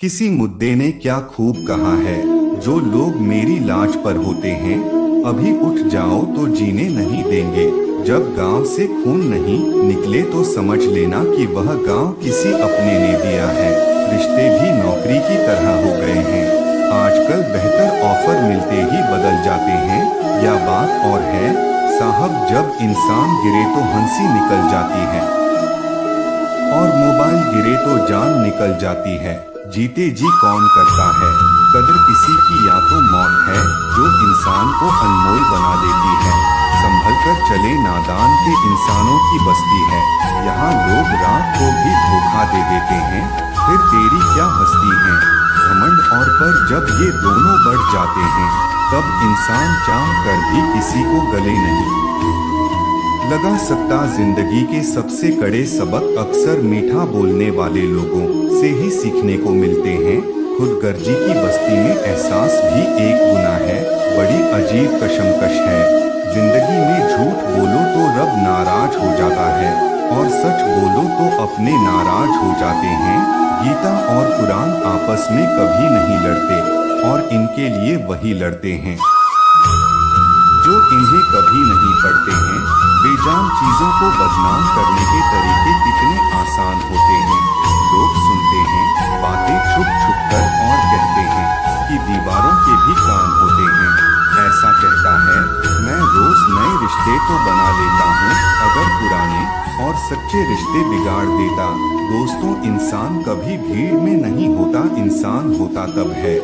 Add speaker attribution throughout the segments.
Speaker 1: किसी मुद्दे ने क्या खूब कहा है, जो लोग मेरी लाज पर होते हैं, अभी उठ जाओ तो जीने नहीं देंगे। जब गांव से खून नहीं निकले तो समझ लेना कि वह गांव किसी अपने ने दिया है। रिश्ते भी नौकरी की तरह हो गए हैं, आजकल बेहतर ऑफर मिलते ही बदल जाते हैं। या बात और है साहब, जब इंसान गिरे तो हंसी निकल जाती है और मोबाइल गिरे तो जान निकल जाती है। जीते जी कौन करता है कदर किसी की, या तो मौत है जो इंसान को अनमोल बना देती है। संभल कर चले नादान के इंसानों की बस्ती है, यहाँ लोग रात को भी धोखा दे देते हैं। फिर तेरी क्या हस्ती है, घमंड और पर जब ये दोनों बढ़ जाते हैं, तब इंसान चाह कर भी किसी को गले नहीं लगा सकता। जिंदगी के सबसे कड़े सबक अक्सर मीठा बोलने वाले लोगों से ही सीखने को मिलते हैं। खुदगर्जी की बस्ती में एहसास भी एक गुनाह है, बड़ी अजीब कशमकश है। जिंदगी में झूठ बोलो तो रब नाराज हो जाता है, और सच बोलो तो अपने नाराज हो जाते हैं। गीता और कुरान आपस में कभी नहीं लड़ते, और इनके लिए वही लड़ते हैं जो इन्हें कभी नहीं पढ़ते हैं। बेजान चीजों को बदनाम करने के तरीके कितने आसान होते हैं। लोग सुनते हैं बातें छुप छुप कर और कहते हैं कि दीवारों के भी कान होते हैं। ऐसा कहता है मैं रोज नए रिश्ते तो बना लेता हूँ, अगर पुराने और सच्चे रिश्ते बिगाड़ देता। दोस्तों, इंसान कभी भीड़ में नहीं होता, इंसान होता तब है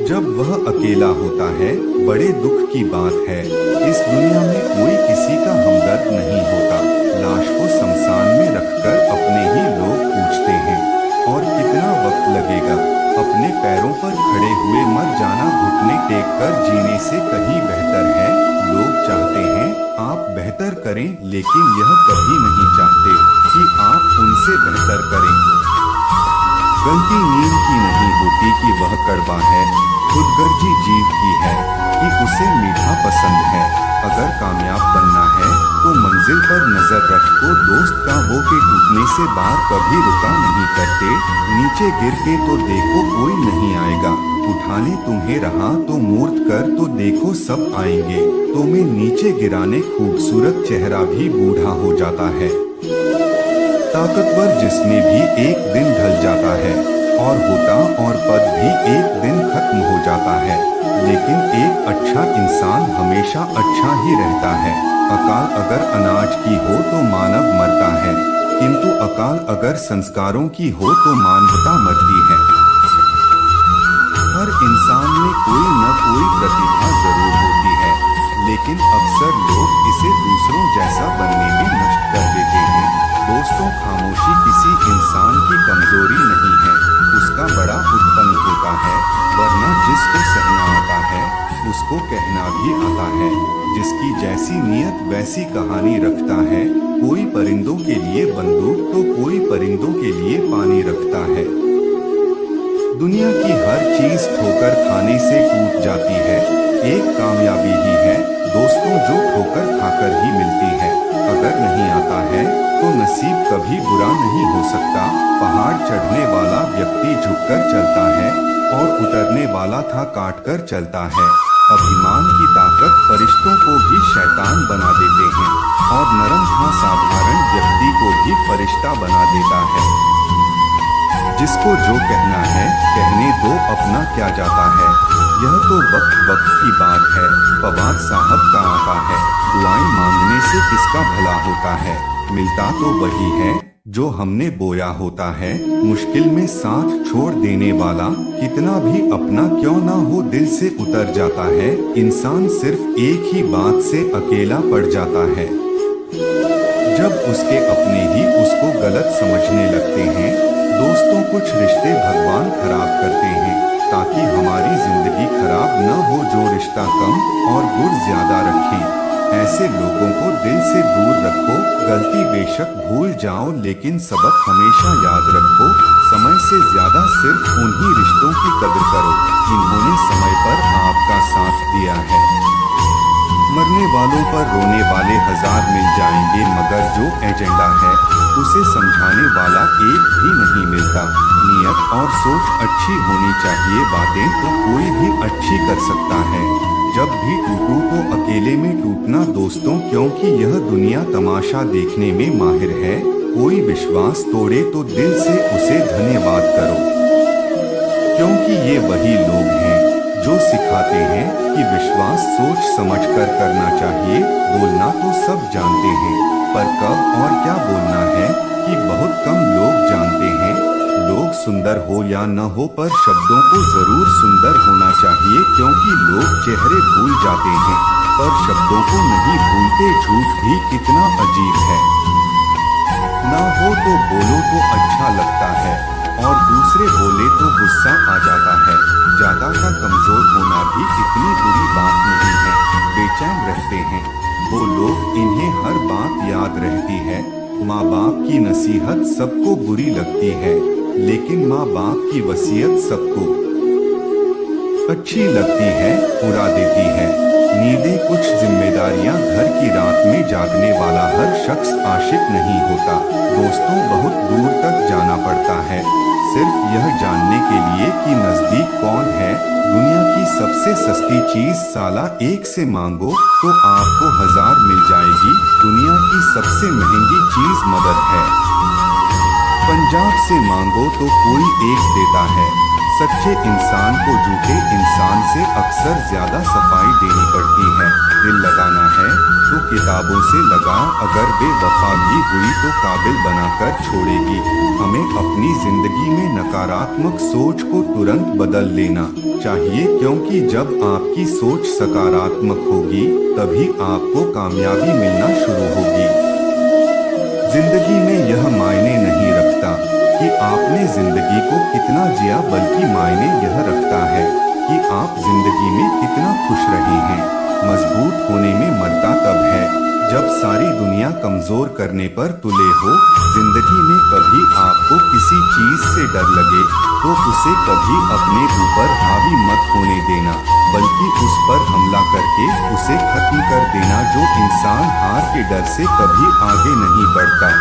Speaker 1: जब वह अकेला होता है। बड़े दुख की बात है, इस दुनिया में कोई किसी का हमदर्द नहीं होता। लाश को शमशान में रखकर अपने ही लोग पूछते हैं, और कितना वक्त लगेगा। अपने पैरों पर खड़े हुए मर जाना घुटने टेक कर जीने से कहीं बेहतर है। लोग चाहते हैं आप बेहतर करें, लेकिन यह कभी नहीं चाहते कि आप उनसे बेहतर करें। गलती नींद की नहीं होती कि वह कड़वा है, खुदगर्जी जीव की है कि उसे मीठा पसंद है। अगर कामयाब बनना है तो मंजिल पर नजर रखो, दोस्त का वो के टूटने से बार कभी रुका नहीं करते। नीचे गिर के तो देखो कोई नहीं आएगा, उठाने तुम्हें रहा तो मूर्त कर तो देखो सब आएंगे। तुम्हें नीचे गिराने खूबसूरत चेहरा भी बूढ़ा हो जाता है। ताकतवर जिसमें भी एक दिन ढल जाता है, और होता और पद भी एक दिन खत्म हो जाता है। लेकिन एक अच्छा इंसान हमेशा अच्छा ही रहता है। अकाल अगर अनाज की हो तो मानव मरता है, किंतु अकाल अगर संस्कारों की हो तो मानवता मरती है। हर इंसान में कोई न कोई प्रतिभा जरूर होती है, लेकिन अक्सर लोग इसे दूसरों जैसा बनने में नष्ट कर देते हैं। दोस्तों, खामोशी किसी इंसान की कमजोरी नहीं है, उसका बड़ा उत्पन्न होता है। वरना जिसको सहना आता है उसको कहना भी आता है। जिसकी जैसी नियत वैसी कहानी रखता है। कोई परिंदों के लिए बंदूक तो कोई परिंदों के लिए पानी रखता है। दुनिया की हर चीज ठोकर खाने से टूट जाती है, एक कामयाबी ही है दोस्तों जो ठोकर खाकर ही मिलती है। अगर नहीं आता है तो नसीब कभी बुरा नहीं हो सकता। पहाड़ चढ़ने वाला व्यक्ति झुककर चलता है, और उतरने वाला था काटकर चलता है। अभिमान की ताकत फरिश्तों को भी शैतान बना देते हैं, और नरम था साधारण व्यक्ति को भी फरिश्ता बना देता है। जिसको जो कहना है कहने दो, अपना क्या जाता है। यह तो वक्त वक्त की बात है, फवाद साहब का आता है। दुआएं मांगने से किसका भला होता है, मिलता तो वही है जो हमने बोया होता है। मुश्किल में साथ छोड़ देने वाला कितना भी अपना क्यों ना हो दिल से उतर जाता है। इंसान सिर्फ एक ही बात से अकेला पड़ जाता है, जब उसके अपने ही उसको गलत समझने लगते हैं। दोस्तों, कुछ रिश्ते भगवान खराब करते हैं ताकि हमारी जिंदगी खराब न हो। जो रिश्ता कम और गुण ज्यादा रखें, ऐसे लोगों को दिल से दूर रखो। गलती बेशक भूल जाओ, लेकिन सबक हमेशा याद रखो। समय से ज्यादा सिर्फ उन्हीं रिश्तों की कदर करो जिन्होंने समय पर आपका साथ दिया है। मरने वालों पर रोने वाले हजार मिल जाएंगे, मगर जो एजेंडा है उसे समझाने वाला एक भी नहीं मिलता। नियत और सोच अच्छी होनी चाहिए, बातें तो कोई भी अच्छी कर सकता है। जब भी टूटूं तो अकेले में टूटना दोस्तों, क्योंकि यह दुनिया तमाशा देखने में माहिर है। कोई विश्वास तोड़े तो दिल से उसे धन्यवाद करो, क्योंकि ये वही लोग हैं जो सिखाते हैं कि विश्वास सोच समझकर करना चाहिए। बोलना तो सब जानते हैं, पर कब और क्या बोलना है कि बहुत कम लोग जानते हैं। लोग सुंदर हो या न हो, पर शब्दों को जरूर सुंदर होना चाहिए, क्योंकि लोग चेहरे भूल जाते हैं पर शब्दों को नहीं भूलते। झूठ भी कितना अजीब है, ना हो तो बोलो तो अच्छा लगता है, और दूसरे बोले तो गुस्सा आ जाता है। ज्यादा का कमजोर होना भी इतनी बुरी बात नहीं है। बेचैन रहते हैं वो लोग, इन्हें हर बात याद रहती है। माँ बाप की नसीहत सबको बुरी लगती है, लेकिन माँ बाप की वसीयत सबको अच्छी लगती है, उड़ा देती है। नींदें कुछ जिम्मेदारियां, घर की रात में जागने वाला हर शख्स आशिक नहीं होता। दोस्तों, बहुत दूर तक जाना पड़ता है सिर्फ यह जानने के लिए कि नजदीक कौन है। दुनिया की सबसे सस्ती चीज साला एक से मांगो तो आपको 1000 मिल जाएगी। दुनिया की सबसे महंगी चीज मदद है, पंजाब से मांगो तो कोई एक देता है। सच्चे इंसान को झूठे इंसान से अक्सर ज्यादा सफाई देनी पड़ती है। दिल लगाना है तो किताबों से लगाओ, अगर बेवफा भी हुई तो काबिल बनाकर छोड़ेगी। हमें अपनी जिंदगी में नकारात्मक सोच को तुरंत बदल लेना चाहिए, क्योंकि जब आपकी सोच सकारात्मक होगी तभी आपको कामयाबी मिलना शुरू होगी। जिंदगी में यह मायने नहीं रखता कि आपने जिंदगी को कितना जिया, बल्कि मायने यह रखता है कि आप जिंदगी में कितना खुश रहे हैं। मजबूत होने में मरता तब है जब सारी दुनिया कमजोर करने पर तुले हो। जिंदगी में कभी आपको किसी चीज से डर लगे तो उसे कभी अपने ऊपर हावी मत होने देना, बल्कि उस पर हमला करके उसे खत्म कर देना। जो इंसान हार के डर से कभी आगे नहीं बढ़ता,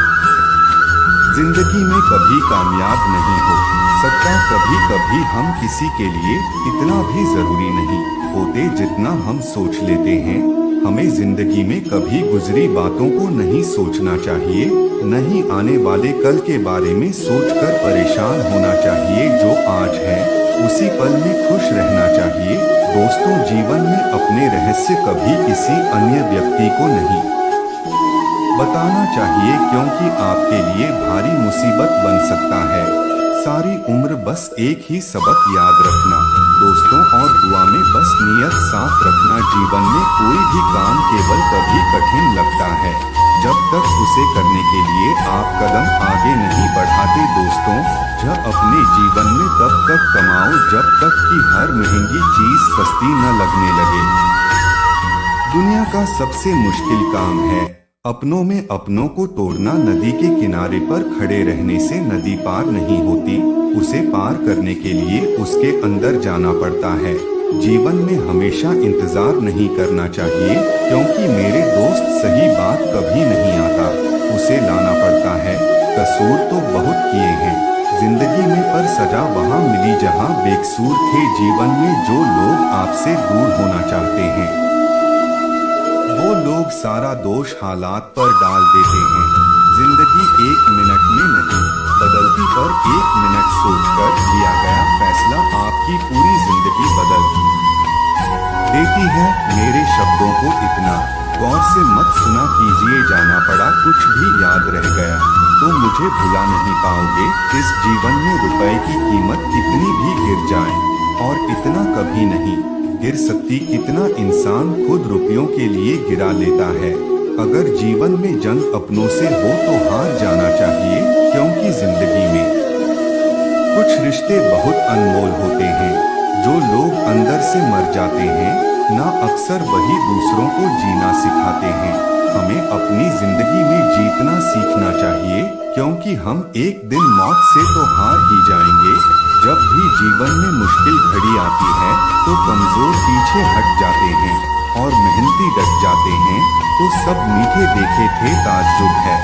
Speaker 1: जिंदगी में कभी कामयाब नहीं हो सकता। कभी कभी हम किसी के लिए इतना भी जरूरी नहीं होते जितना हम सोच लेते हैं। हमें जिंदगी में कभी गुजरी बातों को नहीं सोचना चाहिए, नहीं आने वाले कल के बारे में सोचकर परेशान होना चाहिए। जो आज है उसी पल में खुश रहना चाहिए। दोस्तों, जीवन में अपने रहस्य कभी किसी अन्य व्यक्ति को नहीं बताना चाहिए, क्योंकि आपके लिए भारी मुसीबत बन सकता है। सारी उम्र बस एक ही सबक याद रखना दोस्तों, और दुआ में बस नियत साफ रखना। जीवन में कोई भी काम केवल तभी कठिन लगता है जब तक उसे करने के लिए आप कदम आगे नहीं बढ़ाते। दोस्तों, जब अपने जीवन में तब तक कमाओ जब तक कि हर महंगी चीज सस्ती न लगने लगे। दुनिया का सबसे मुश्किल काम है अपनों में अपनों को तोड़ना। नदी के किनारे पर खड़े रहने से नदी पार नहीं होती, उसे पार करने के लिए उसके अंदर जाना पड़ता है। जीवन में हमेशा इंतजार नहीं करना चाहिए, क्योंकि मेरे दोस्त सही बात कभी नहीं आता, उसे लाना पड़ता है। कसूर तो बहुत किए हैं जिंदगी में, पर सजा वहाँ मिली जहाँ बेकसूर थे। जीवन में जो लोग आपसे दूर होना चाहते हैं वो लोग सारा दोष हालात पर डाल देते हैं। जिंदगी 1 मिनट में नहीं बदलती, पर 1 मिनट सोचकर लिया गया फैसला आपकी पूरी जिंदगी बदल देती है। मेरे शब्दों को इतना गौर से मत सुना कीजिए, जाना पड़ा कुछ भी याद रह गया तो मुझे भुला नहीं पाओगे। इस जीवन में रुपए की कीमत कितनी भी गिर जाए, और इतना कभी नहीं गिर सकती कितना इंसान खुद रुपयों के लिए गिरा लेता है। अगर जीवन में जंग अपनों से हो तो हार जाना चाहिए, क्योंकि जिंदगी में कुछ रिश्ते बहुत अनमोल होते हैं। जो लोग अंदर से मर जाते हैं ना, अक्सर वही दूसरों को जीना सिखाते हैं। हमें अपनी जिंदगी में जीतना सीखना चाहिए, क्योंकि हम एक दिन मौत से तो हार ही जाएंगे। जब भी जीवन में मुश्किल घड़ी आती है तो कमजोर पीछे हट जाते हैं और मेहनती डट जाते हैं, तो सब मीठे देखे थे ताज्जुब है।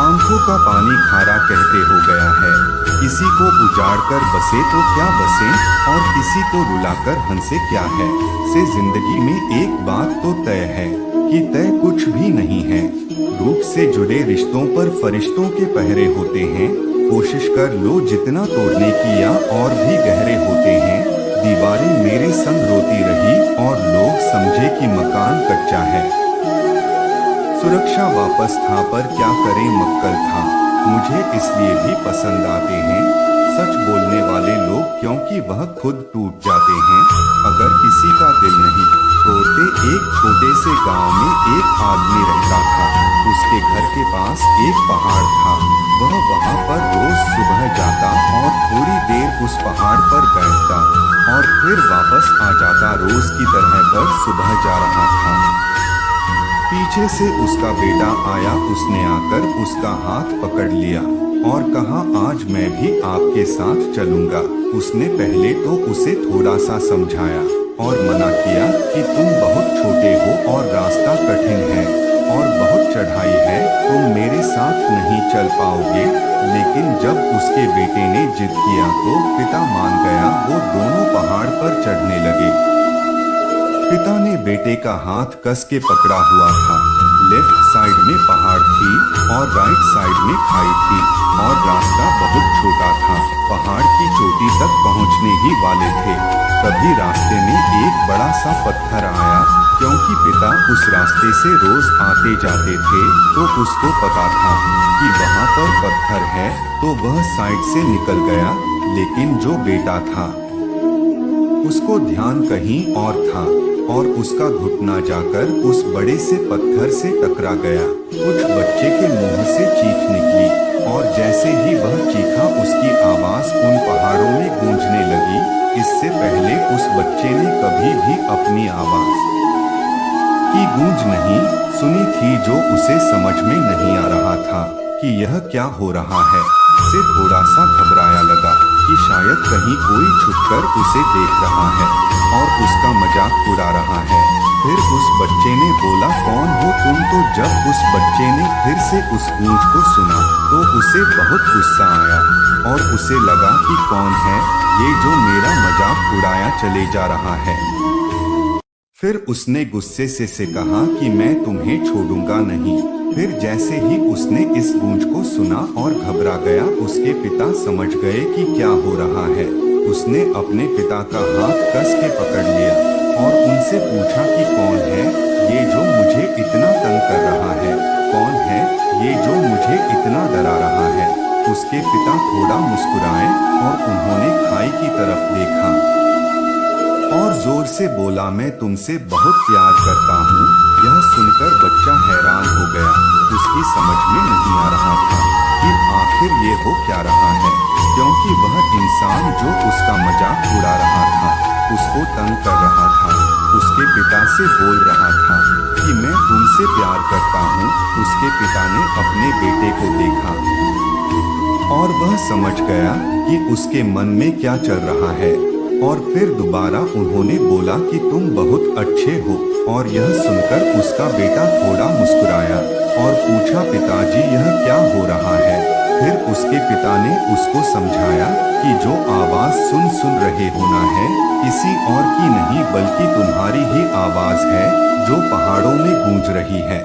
Speaker 1: आंखों का पानी खारा कहते हो गया है। किसी को उजाड़ कर बसे तो क्या बसे, और किसी को रुलाकर हंसे क्या है। से जिंदगी में एक बात तो तय है कि तय कुछ भी नहीं है। रूप से जुड़े रिश्तों पर फरिश्तों के पहरे होते हैं। कोशिश कर लो जितना तोड़ने की, या और भी गहरे होते हैं। दीवारें मेरे संग रोती रही और लोग समझे कि मकान कच्चा है। सुरक्षा वापस था पर क्या करें, मक्कल था। मुझे इसलिए भी पसंद आते हैं सच बोलने वाले लोग, क्योंकि वह खुद टूट जाते हैं अगर किसी का दिल नहीं तोड़ते। एक छोटे से गांव में एक आदमी रहता था। उसके घर के पास एक पहाड़ था। वह वहां पर रोज सुबह जाता और थोड़ी देर उस पहाड़ पर बैठता और फिर वापस आ जाता। रोज की तरह पर सुबह जा रहा था। पीछे से उसका बेटा आया। उसने आकर उसका हाथ पकड़ लिया और कहा, आज मैं भी आपके साथ चलूंगा। उसने पहले तो उसे थोड़ा सा समझाया और मना किया कि तुम बहुत छोटे हो और रास्ता कठिन है और बहुत चढ़ाई है, तुम मेरे साथ नहीं चल पाओगे। लेकिन जब उसके बेटे ने जिद किया तो पिता मान गया। वो दोनों पहाड़ पर चढ़ने लगे। पिता ने बेटे का हाथ कस के पकड़ा हुआ था। लेफ्ट साइड में पहाड़ थी और राइट साइड में खाई थी और रास्ता बहुत छोटा था। पहाड़ की चोटी तक पहुंचने ही वाले थे। तभी रास्ते में एक बड़ा सा पत्थर आया। क्योंकि पिता उस रास्ते से रोज आते जाते थे तो उसको पता था कि वहां पर पत्थर है, तो वह साइड से निकल गया। लेकिन जो बेटा था उसको ध्यान कहीं और था और उसका घुटना जाकर उस बड़े से पत्थर से टकरा गया। कुछ बच्चे के मुंह से चीख निकली और जैसे ही वह चीखा उसकी आवाज उन पहाड़ों में गूंजने लगी। इससे पहले उस बच्चे ने कभी भी अपनी आवाज की गूंज नहीं सुनी थी, जो उसे समझ में नहीं आ रहा था कि यह क्या हो रहा है। से थोड़ा सा घबराया लगा कि शायद कहीं कोई छुपकर उसे देख रहा है और उसका मजाक उड़ा रहा है। फिर उस बच्चे ने बोला, कौन हो तुम? तो जब उस बच्चे ने फिर से उस गूंज को सुना तो उसे बहुत गुस्सा आया और उसे लगा कि कौन है ये जो मेरा मजाक उड़ाया चले जा रहा है। फिर उसने गुस्से से कहा कि मैं तुम्हें छोड़ूंगा नहीं। फिर जैसे ही उसने इस गूंज को सुना और घबरा गया, उसके पिता समझ गए कि क्या हो रहा है। उसने अपने पिता का हाथ कस के पकड़ लिया और उनसे पूछा कि कौन है ये जो मुझे इतना तंग कर रहा है, कौन है ये जो मुझे इतना डरा रहा है। उसके पिता थोड़ा मुस्कुराए और उन्होंने खाई की तरफ देखा और जोर से बोला, मैं तुमसे बहुत प्यार करता हूँ। यह सुनकर बच्चा हैरान हो गया। उसकी समझ में नहीं आ रहा था कि आखिर ये हो क्या रहा है, क्योंकि वह इंसान जो उसका मजाक उड़ा रहा था, उसको तंग कर रहा था, उसके पिता से बोल रहा था कि मैं तुमसे प्यार करता हूँ। उसके पिता ने अपने बेटे को देखा और वह समझ गया कि उसके मन में क्या चल रहा है। और फिर दोबारा उन्होंने बोला कि तुम बहुत अच्छे हो। और यह सुनकर उसका बेटा थोड़ा मुस्कुराया और पूछा, पिताजी यह क्या हो रहा है? फिर उसके पिता ने उसको समझाया कि जो आवाज सुन रहे होना है किसी और की नहीं बल्कि तुम्हारी ही आवाज है जो पहाड़ों में गूंज रही है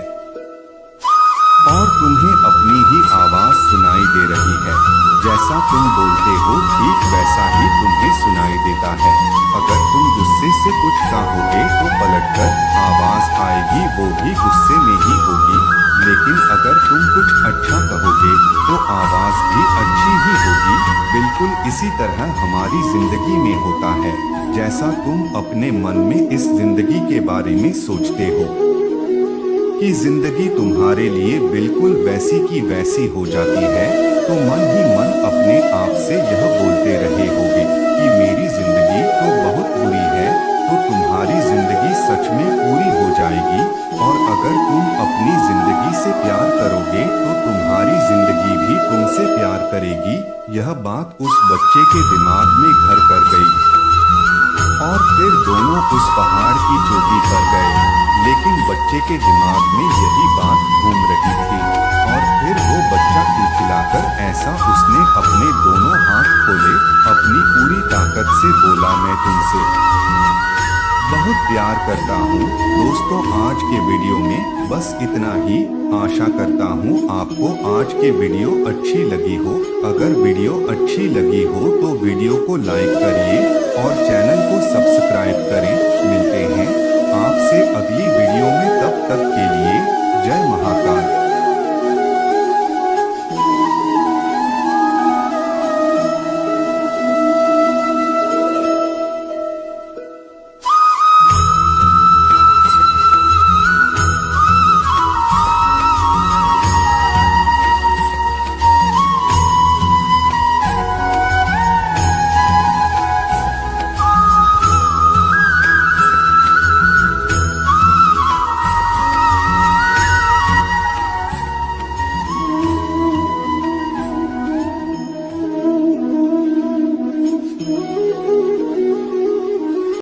Speaker 1: और तुम्हें अपनी ही आवाज सुनाई दे रही है। जैसा तुम बोलते हो ठीक वैसा ही तुम्हें सुनाई देता है। अगर तुम गुस्से से कुछ कहोगे तो पलटकर आवाज आएगी, वो भी गुस्से में ही होगी। लेकिन अगर तुम कुछ अच्छा कहोगे तो आवाज भी अच्छी ही होगी। बिल्कुल इसी तरह हमारी जिंदगी में होता है। जैसा तुम अपने मन में इस जिंदगी के बारे में सोचते हो कि जिंदगी तुम्हारे लिए बिल्कुल वैसी की वैसी हो जाती है, तो मन ही मन अपने आप से यह बोलते रहे होगे कि मेरी जिंदगी तो बहुत बुरी है, तो तुम्हारी जिंदगी सच में पूरी हो जाएगी। और अगर तुम अपनी जिंदगी से प्यार करोगे तो तुम्हारी जिंदगी भी तुमसे प्यार करेगी। यह बात उस बच्चे के दिमाग में घर कर गई और फिर दोनों उस पहाड़ की चोटी पर गए। लेकिन बच्चे के दिमाग में यही बात घूम रही थी और फिर फिर वो बच्चा खिलखिलाकर ऐसा उसने अपने दोनों हाथ खोले, अपनी पूरी ताकत से बोला, मैं तुमसे बहुत प्यार करता हूँ। दोस्तों, आज के वीडियो में बस इतना ही। आशा करता हूँ आपको आज के वीडियो अच्छी लगी हो। अगर वीडियो अच्छी लगी हो तो वीडियो को लाइक करिए और चैनल को सब्सक्राइब करें। मिलते हैं आपसे अगली वीडियो में, तब तक के लिए जय महाकाल।